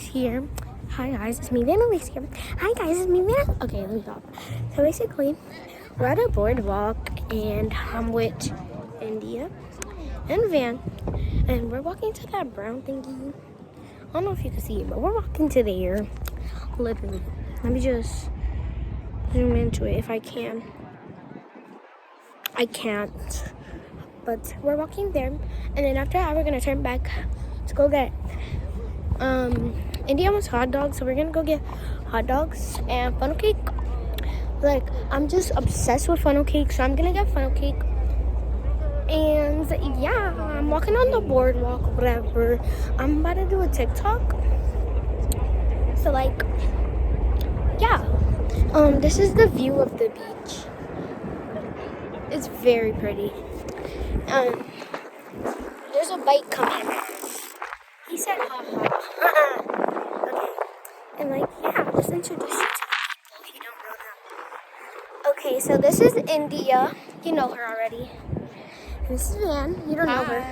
Elise here. Hi guys, it's me, Elise here. Hi guys, it's me, Okay, let me stop. So basically, we're at a boardwalk and I'm with India and Van. And we're walking to that brown thingy. I don't know if you can see it, but we're walking to there. Literally. Let me just zoom into it if I can. I can't. But we're walking there. And then after that, we're gonna turn back to go get India wants hot dogs, so we're gonna go get hot dogs and funnel cake. Like, I'm just obsessed with funnel cake, so I'm gonna get funnel cake. And yeah, I'm walking on the boardwalk, whatever. I'm about to do a TikTok. So like, yeah. This is the view of the beach. It's very pretty. There's a bike coming. He said haha. Okay. And like, yeah, just introduce you to the people if you don't know them. Okay, so this is India. You know her already. And this is Van. You don't know her.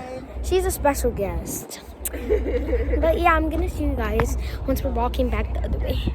She's a special guest. But yeah, I'm gonna see you guys once we're walking back the other way.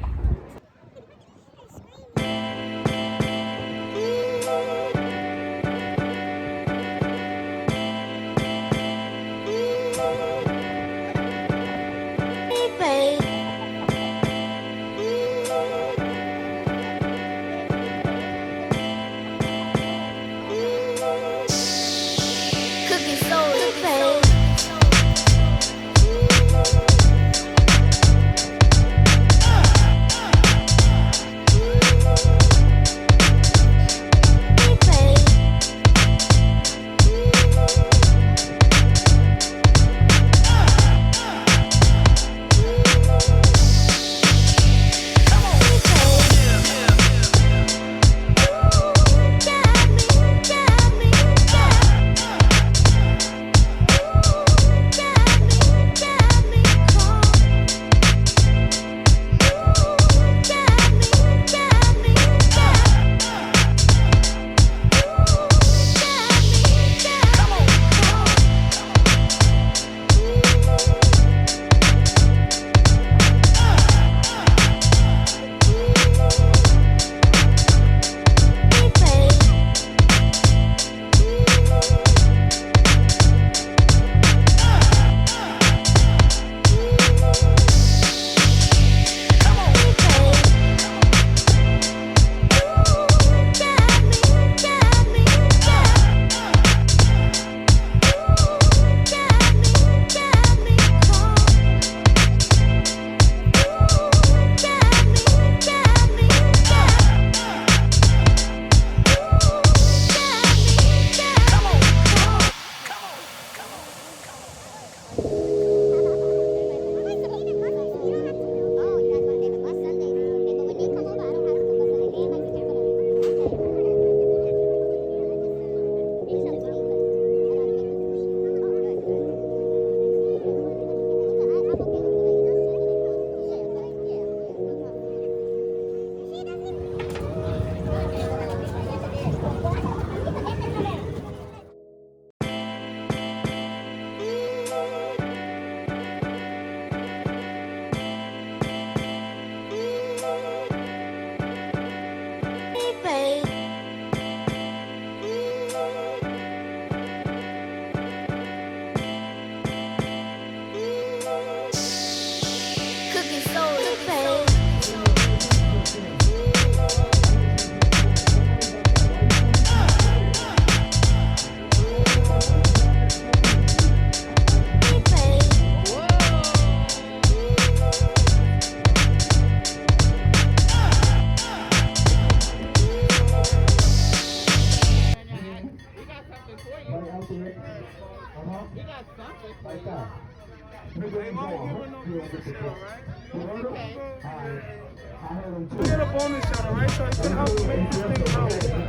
We get a bonus shot, alright? So it's gonna help you make this thing go.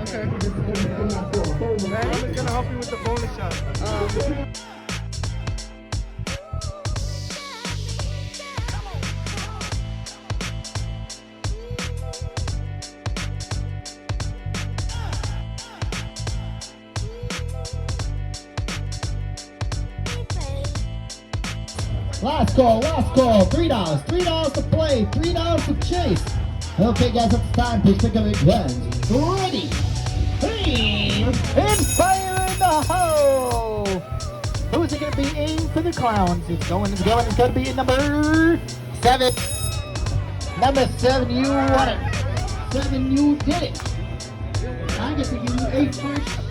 Okay. Ready? It's gonna help you with the bonus shot. Last call, $3. $3 to play, $3 to chase. Okay, guys, it's time to pick up a guns. Ready, aim, and fire in the hole. Who's it gonna be? Aim for the clowns. It's going. It's gonna be number 7. Number 7, you won it. 7, you did it. I get to give you 8 first.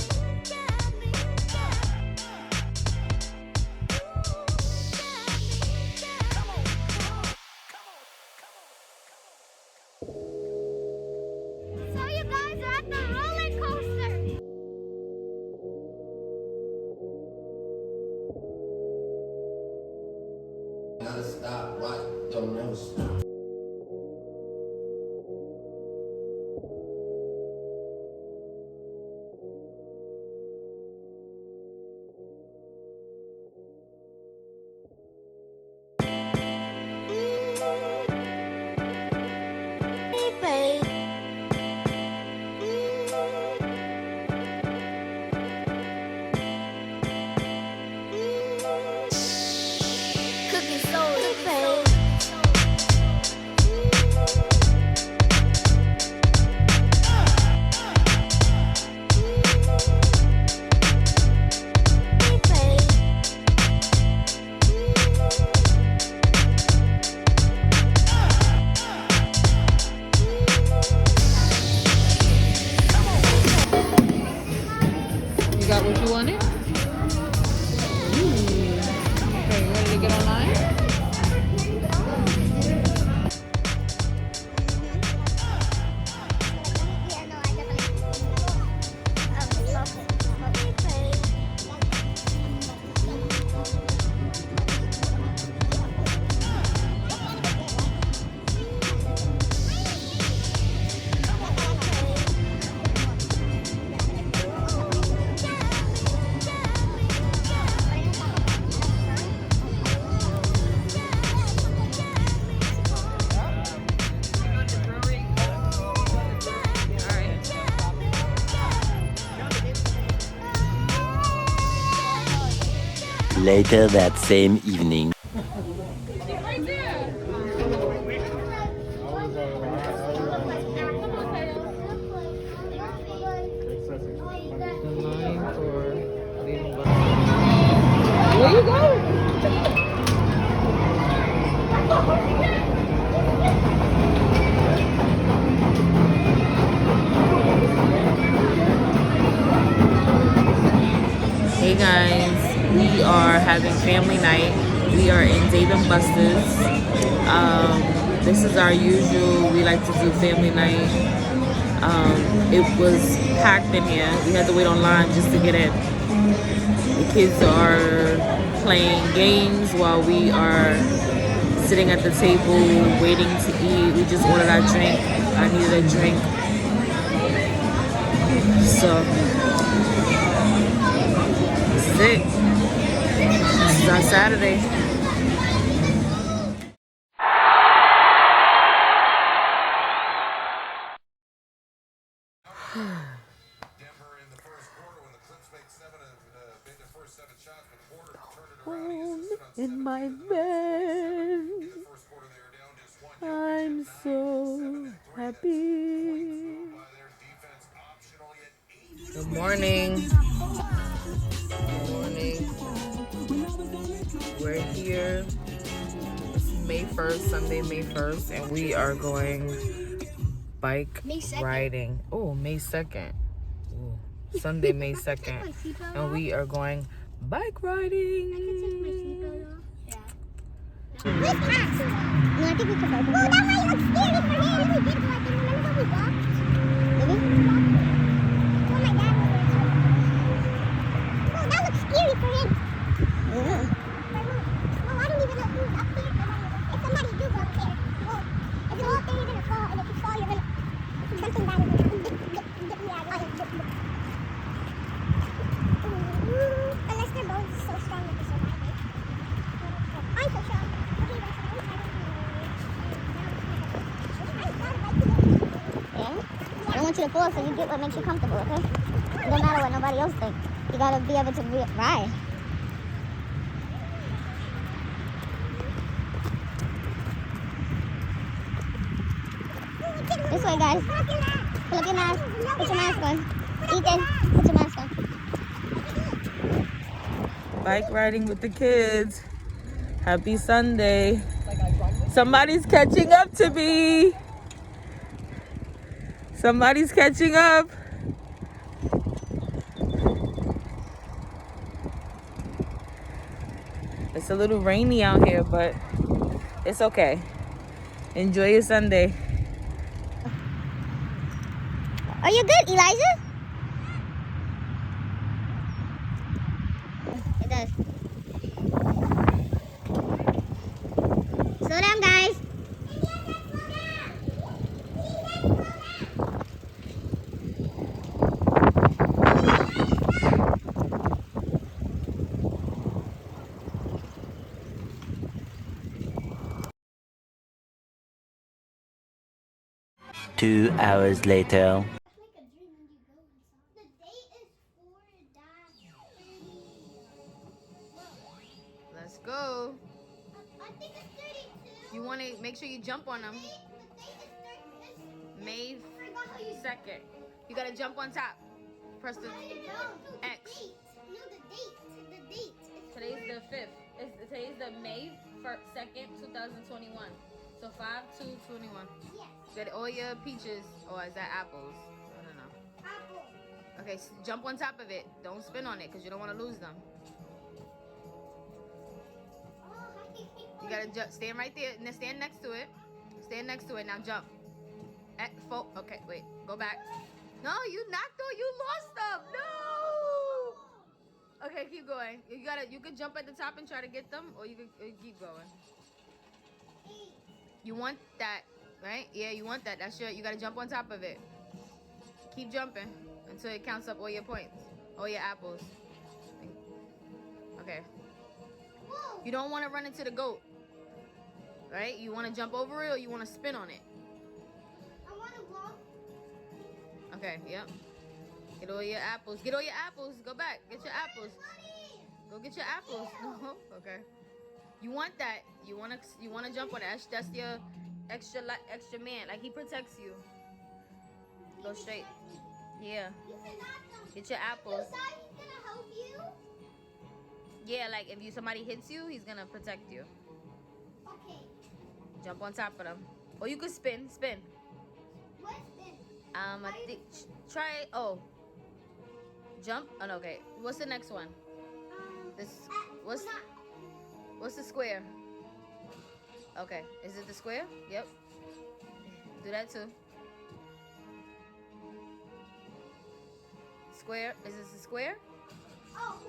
So you guys are at the roller coaster. Gotta stop, what? Don't ever stop. Cooking soda, You got what you wanted? Okay, you ready to get online? Later that same evening. Where you go? Hey guys, we are having family night. We are in Dave & Buster's. This is our usual, we like to do family night. It was packed in here. We had to wait online just to get in. The kids are playing games while we are sitting at the table waiting to eat. We just ordered our drink. I needed a drink. So this is it. This is our Saturday. In my bed, I'm so happy. Good morning. Good morning. We're here. It's May 1st, Sunday, May 1st, and we are going bike riding. Oh, May 2nd. Ooh, Sunday, May 2nd. And we are going bike riding. Where's Max? No, I think we could go. Oh, that might look scary for him. We did go, I think. Remember when we walked? Did we? Oh, my dad was there too. Oh, that looks scary for him. Yeah. Oh, I don't even know who's up here. If somebody do go up there, well, if you're up there, you're gonna fall. And if you fall, you're gonna... Something bad is gonna happen. Unless their bones are so strong that they survive it. I'm so strong. I don't want you to fall, so you get what makes you comfortable, okay? It don't matter what nobody else thinks. You gotta be able to ride. Okay, guys. Pull up your mask. Put your mask on. Ethan, put your mask on. Bike riding with the kids. Happy Sunday. Somebody's catching up to me. Somebody's catching up. It's a little rainy out here, but it's okay. Enjoy your Sunday. Are you good, Elijah? It does. Slow down, guys. 2 hours later. Let's go. You want to make sure you jump on them. May 2nd. You got to jump on top. Press the X. Today's the 5th. Today's the May 2nd, 2021. So 5/2/21. Get all your peaches, or is that apples? I don't know. Okay, so jump on top of it. Don't spin on it because you don't want to lose them. You gotta stand right there. Stand next to it. Stand next to it. Now jump. Okay, wait. Go back. No, you knocked on. You lost them. No. Okay, keep going. You could jump at the top and try to get them, or you could keep going. You want that, right? Yeah, you want that. That's you gotta jump on top of it. Keep jumping until it counts up all your points, all your apples. Okay. You don't want to run into the goat, right? You want to jump over it, or you want to spin on it? I want to walk. Okay, yep. Get all your apples. Get all your apples. Go back. Get your apples. Go get your apples. No? Okay. You want that. You want to jump on it. That's your extra man. Like, he protects you. Go straight. Yeah. Get your apples. He's gonna help you? Yeah, like if somebody hits you, he's gonna protect you. Okay. Jump on top of them. Or you could spin. What spin? I think try. Oh, jump. Oh, no, okay. What's the next one? What's the square? Okay, is it the square? Yep. Do that too. Square. Is this the square? Oh.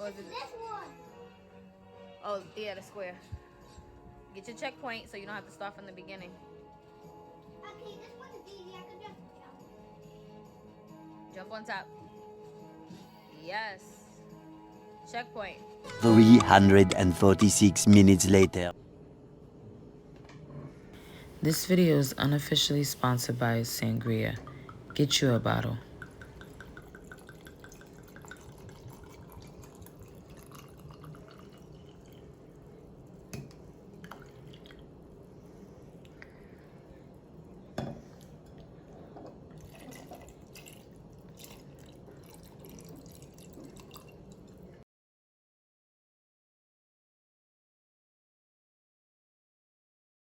Or is it This one. Oh, yeah, the square. Get your checkpoint so you don't have to start from the beginning. Okay, this one is easy. I can just Jump on top. Yes. Checkpoint. 346 minutes later. This video is unofficially sponsored by Sangria. Get you a bottle.